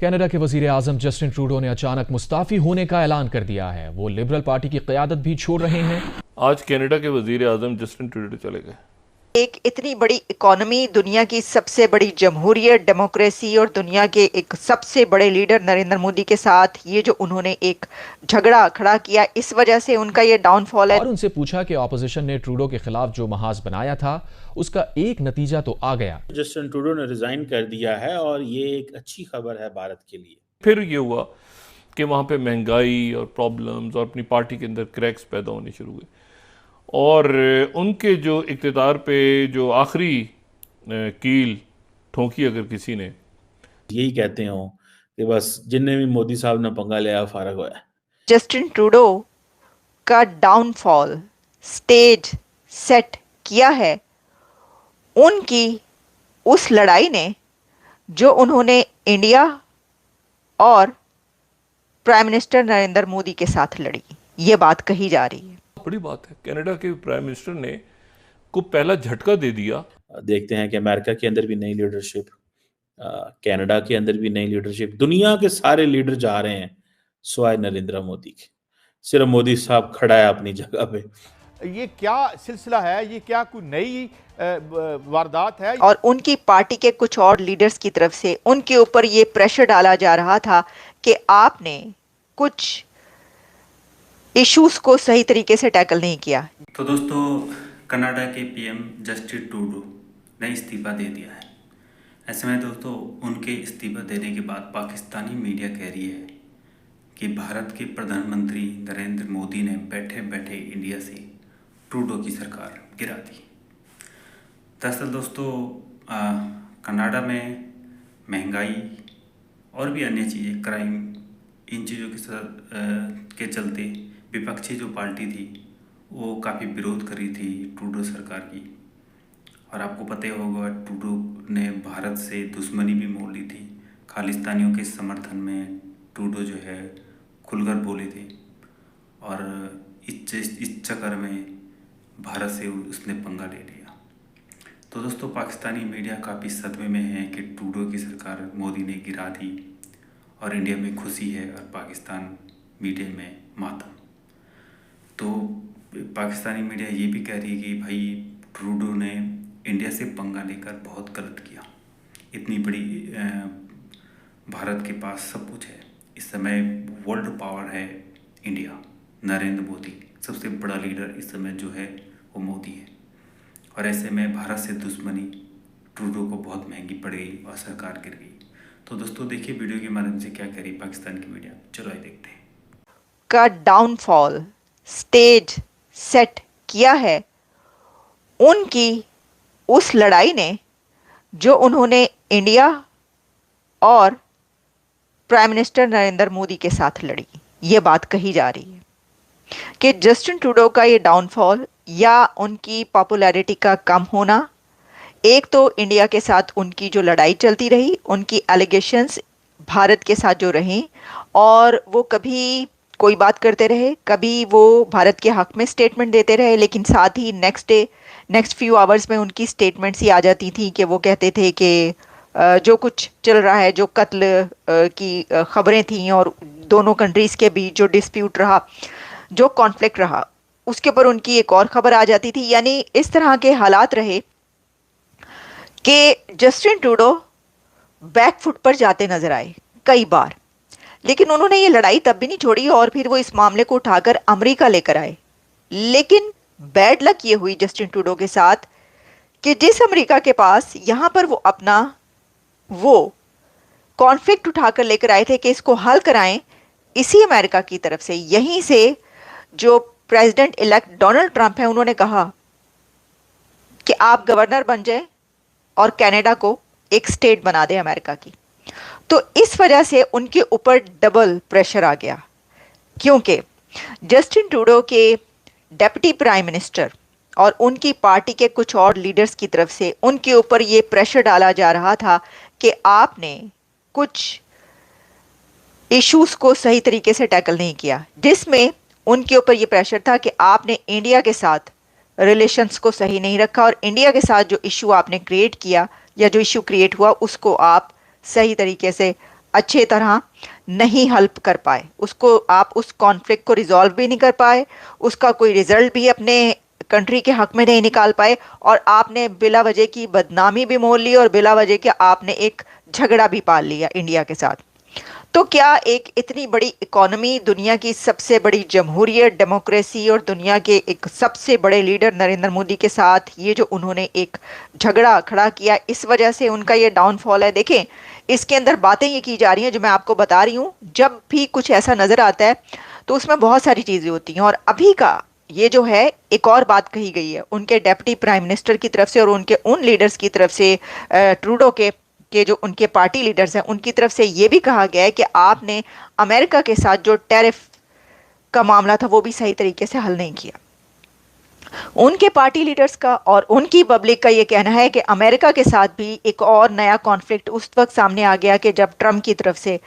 Canada के वजीर आजम Justin Trudeau ने अचानक मुस्ताफी होने का ऐलान कर दिया है। वो लिबरल पार्टी की क़यादत भी छोड़ रहे हैं। आज कनाडा के वजीर आजम जस्टिन ट्रूडो चले गए। एक इतनी बड़ी इकोनॉमी, दुनिया की सबसे बड़ी जमहूरियत, डेमोक्रेसी और दुनिया के एक सबसे बड़े लीडर नरेंद्र मोदी के साथ ये जो उन्होंने एक झगड़ा खड़ा किया, इस वजह से उनका ये डाउनफॉल है। और उनसे पूछा कि ऑपोजिशन ने ट्रूडो के खिलाफ जो महाज बनाया था उसका एक नतीजा तो आ गया। जस्टिन ट्रूडो ने रिजाइन कर दिया है और ये एक अच्छी खबर है भारत के लिए। फिर ये हुआ कि वहाँ पे महंगाई और प्रॉब्लम्स और अपनी पार्टी के अंदर क्रैक्स पैदा होने शुरू हुए और उनके जो इक़्तिदार पे जो आखिरी कील ठोंकी अगर किसी ने, यही कहते हो कि बस जिनने भी मोदी साहब ने पंगा लिया फारग होया। जस्टिन ट्रूडो का डाउनफॉल स्टेज सेट किया है उनकी उस लड़ाई ने जो उन्होंने इंडिया और प्राइम मिनिस्टर नरेंद्र मोदी के साथ लड़ी। ये बात कही जा रही है। बड़ी बात है, कनाडा के प्राइम मिनिस्टर ने को पहला झटका दे दिया। देखते हैं कि अमेरिका के अंदर भी नई लीडरशिप, कनाडा के अंदर भी नई लीडरशिप, दुनिया के सारे लीडर जा रहे हैं सिवाय नरेंद्र मोदी के। सिर्फ मोदी साहब खड़ा है अपनी जगह पे। ये क्या सिलसिला है? ये क्या कोई नई वारदात है? और उनकी पार्टी के कुछ और लीडर्स की तरफ से उनके ऊपर ये प्रेशर डाला जा रहा था कि आपने कुछ इश्यूज को सही तरीके से टैकल नहीं किया। तो दोस्तों, कनाडा के पीएम जस्टिन ट्रूडो ने इस्तीफा दे दिया है। ऐसे में दोस्तों, उनके इस्तीफा देने के बाद पाकिस्तानी मीडिया कह रही है कि भारत के प्रधानमंत्री नरेंद्र मोदी ने बैठे बैठे इंडिया से ट्रूडो की सरकार गिरा दी। दरअसल दोस्तों, कनाडा में महंगाई और भी अन्य चीज़ें, क्राइम, इन चीज़ों के चलते विपक्षी जो पार्टी थी वो काफ़ी विरोध कर रही थी ट्रूडो सरकार की। और आपको पता ही होगा, ट्रूडो ने भारत से दुश्मनी भी मोल ली थी। खालिस्तानियों के समर्थन में ट्रूडो जो है खुलकर बोले थे और इस चक्कर में भारत से उसने पंगा ले लिया। तो दोस्तों, पाकिस्तानी मीडिया काफ़ी सदमे में है कि ट्रूडो की सरकार मोदी ने गिरा दी और इंडिया में खुशी है और पाकिस्तान मीडिया में मातम। तो पाकिस्तानी मीडिया ये भी कह रही है कि भाई ट्रूडो ने इंडिया से पंगा लेकर बहुत गलत किया। इतनी बड़ी भारत के पास सब कुछ है। इस समय वर्ल्ड पावर है इंडिया, नरेंद्र मोदी सबसे बड़ा लीडर इस समय जो है वो मोदी है। और ऐसे में भारत से दुश्मनी ट्रूडो को बहुत महंगी पड़ गई और सरकार गिर गई। तो दोस्तों, देखिए वीडियो के माध्यम से क्या कह रही पाकिस्तान की मीडिया। चलो आइए देखते हैं। का डाउनफॉल स्टेज सेट किया है उनकी उस लड़ाई ने जो उन्होंने इंडिया और प्राइम मिनिस्टर नरेंद्र मोदी के साथ लड़ी। ये बात कही जा रही है कि जस्टिन ट्रूडो का ये डाउनफॉल या उनकी पॉपुलैरिटी का कम होना, एक तो इंडिया के साथ उनकी जो लड़ाई चलती रही, उनकी एलिगेशंस भारत के साथ जो रहीं और वो कभी कोई बात करते रहे, कभी वो भारत के हक में स्टेटमेंट देते रहे, लेकिन साथ ही नेक्स्ट फ्यू आवर्स में उनकी स्टेटमेंट्स ही आ जाती थी कि वो कहते थे कि जो कुछ चल रहा है, जो कत्ल की खबरें थीं और दोनों कंट्रीज़ के बीच जो डिस्प्यूट रहा, जो कॉन्फ्लिक्ट रहा, उसके ऊपर उनकी एक और खबर आ जाती थी। यानी इस तरह के हालात रहे कि जस्टिन ट्रूडो बैक फुट पर जाते नजर आए कई बार, लेकिन उन्होंने ये लड़ाई तब भी नहीं छोड़ी और फिर वो इस मामले को उठाकर अमेरिका लेकर आए। लेकिन बैड लक ये हुई जस्टिन ट्रूडो के साथ कि जिस अमेरिका के पास यहाँ पर वो अपना वो कॉन्फ्लिक्ट उठाकर लेकर आए थे कि इसको हल कराएं, इसी अमेरिका की तरफ से, यहीं से जो प्रेसिडेंट इलेक्ट डोनाल्ड ट्रंप है, उन्होंने कहा कि आप गवर्नर बन जाए और कनाडा को एक स्टेट बना दे अमेरिका की। तो इस वजह से उनके ऊपर डबल प्रेशर आ गया, क्योंकि जस्टिन ट्रूडो के डेप्यूटी प्राइम मिनिस्टर और उनकी पार्टी के कुछ और लीडर्स की तरफ से उनके ऊपर ये प्रेशर डाला जा रहा था कि आपने कुछ इश्यूज को सही तरीके से टैकल नहीं किया, जिसमें उनके ऊपर ये प्रेशर था कि आपने इंडिया के साथ रिलेशंस को सही नहीं रखा और इंडिया के साथ जो इशू आपने क्रिएट किया या जो इशू क्रिएट हुआ उसको आप सही तरीके से अच्छे तरह नहीं हेल्प कर पाए, उसको आप उस कॉन्फ्लिक्ट को रिजॉल्व भी नहीं कर पाए, उसका कोई रिजल्ट भी अपने कंट्री के हक में नहीं निकाल पाए, और आपने बिला वजह की बदनामी भी मोल ली और बिला वजह के आपने एक झगड़ा भी पाल लिया इंडिया के साथ। तो क्या एक इतनी बड़ी इकोनॉमी, दुनिया की सबसे बड़ी जमहूरियत, डेमोक्रेसी, और दुनिया के एक सबसे बड़े लीडर नरेंद्र मोदी के साथ ये जो उन्होंने एक झगड़ा खड़ा किया, इस वजह से उनका ये डाउनफॉल है? देखें, इसके अंदर बातें ये की जा रही हैं जो मैं आपको बता रही हूँ। जब भी कुछ ऐसा नजर आता है तो उसमें बहुत सारी चीजें होती हैं, और अभी का ये जो है, एक और बात कही गई है उनके डेप्टी प्राइम मिनिस्टर की तरफ से और उनके उन लीडर्स की तरफ से, ट्रूडो के जो उनके पार्टी लीडर्स हैं उनकी तरफ से ये भी कहा गया है कि आपने अमेरिका के साथ जो टैरिफ का मामला था वो भी सही तरीके से हल नहीं किया। उनके पार्टी लीडर्स का और उनकी पब्लिक का ये कहना है कि अमेरिका के साथ भी एक और नया कॉन्फ्लिक्ट उस वक्त सामने आ गया कि जब ट्रम्प की तरफ से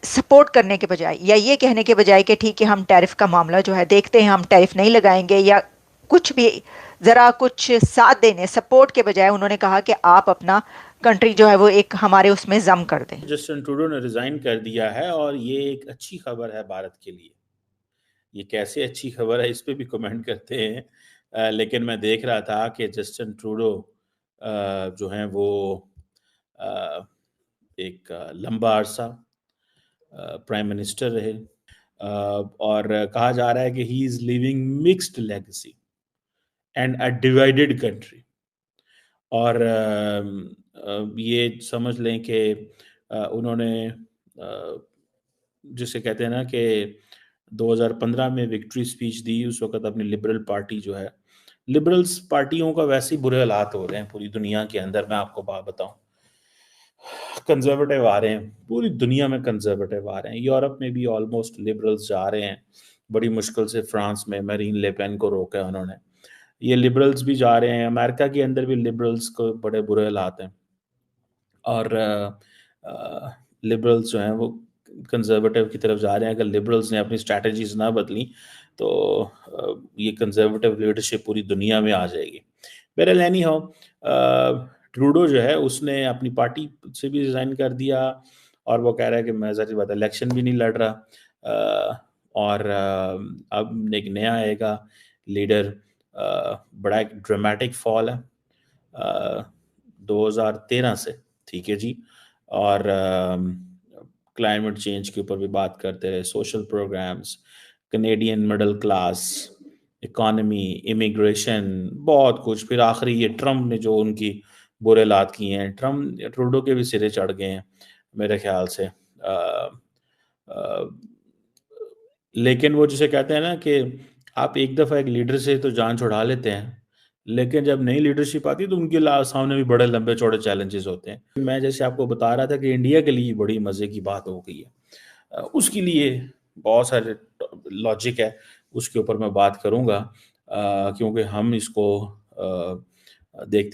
सपोर्ट करने के बजाय, या ये कहने के बजाय कि ठीक है हम टैरिफ का मामला जो है देखते हैं, हम टैरिफ नहीं लगाएंगे, या कुछ भी ज़रा कुछ साथ देने, सपोर्ट के बजाय उन्होंने कहा कि आप अपना कंट्री जो है वो एक हमारे उसमें जम कर दें। जस्टिन ट्रूडो ने रिजाइन कर दिया है और ये एक अच्छी खबर है भारत के लिए। ये कैसे अच्छी खबर है इस पे भी कमेंट करते हैं। लेकिन मैं देख रहा था कि जस्टिन ट्रूडो जो हैं वो एक लंबा अरसा प्राइम मिनिस्टर रहे, और कहा जा रहा है कि he is living mixed legacy and a divided country. और ये समझ लें कि उन्होंने जिसे कहते हैं ना कि 2015 में विक्ट्री स्पीच दी, उस वक्त अपनी लिबरल पार्टी जो है, लिबरल्स पार्टियों का वैसे ही बुरे हालात हो रहे हैं पूरी दुनिया के अंदर। मैं आपको बात बताऊं, कंजर्वेटिव आ रहे हैं, पूरी दुनिया में कंजर्वेटिव आ रहे हैं। यूरोप में भी ऑलमोस्ट लिबरल्स जा रहे हैं, बड़ी मुश्किल से फ्रांस में मैरीन ले पेन को रोका है उन्होंने। ये लिबरल्स भी जा रहे हैं, अमेरिका के अंदर भी लिबरल्स को बड़े बुरे हालात हैं, और लिबरल्स जो हैं वो कंजर्वेटिव की तरफ जा रहे हैं। अगर लिबरल्स ने अपनी स्ट्रैटेजीज ना बदली तो ये कंजर्वेटिव लीडरशिप पूरी दुनिया में आ जाएगी। बहरहाल एनी हो, ट्रूडो जो है उसने अपनी पार्टी से भी रिजाइन कर दिया, और वो कह रहा है कि मैं ज़ाहिर बात है इलेक्शन भी नहीं लड़ रहा, और अब एक नया आएगा लीडर। बड़ा एक ड्रामेटिक फॉल है 2013 से, ठीक है जी। और क्लाइमेट चेंज के ऊपर भी बात करते रहे, social programs, Canadian middle class, economy, immigration, बहुत कुछ। फिर आखिरी ये ट्रम्प ने जो उनकी बुरे हालात किए हैं, ट्रम्प ट्रूडो के भी सिरे चढ़ गए हैं मेरे ख्याल से। लेकिन वो जिसे कहते हैं ना कि आप एक दफ़ा एक लीडर से तो जान छुड़ा लेते हैं, लेकिन जब नई लीडरशिप आती है तो उनके सामने भी बड़े लंबे चौड़े चैलेंजेस होते हैं। मैं जैसे आपको बता रहा था कि इंडिया के लिए बड़ी मज़े की बात हो गई है, उसके लिए बहुत सारे लॉजिक है, उसके ऊपर मैं बात करूँगा, क्योंकि हम इसको देखते